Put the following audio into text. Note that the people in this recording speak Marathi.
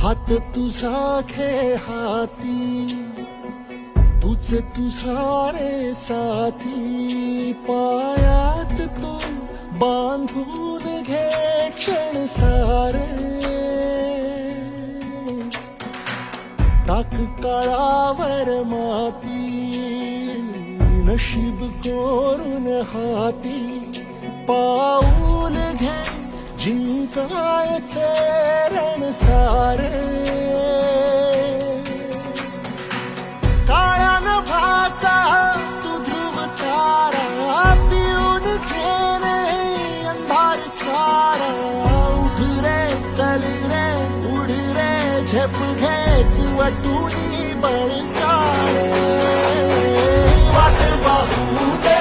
हात तुझा खे हाती, तूच तू सारे साथी. पायात तू बांधून घे क्षण सारे, टाक काळावर माती, नशीब कोरून हाती. पाऊल घे जिंकायचे रण सारे, काळ्या नभाचा तू ध्रुव तारा. पिऊन घेणे अंधार सारा. उठ रे चल रे उड रे झेप घे तू वाटून बळ सारे. वाट पाहू दे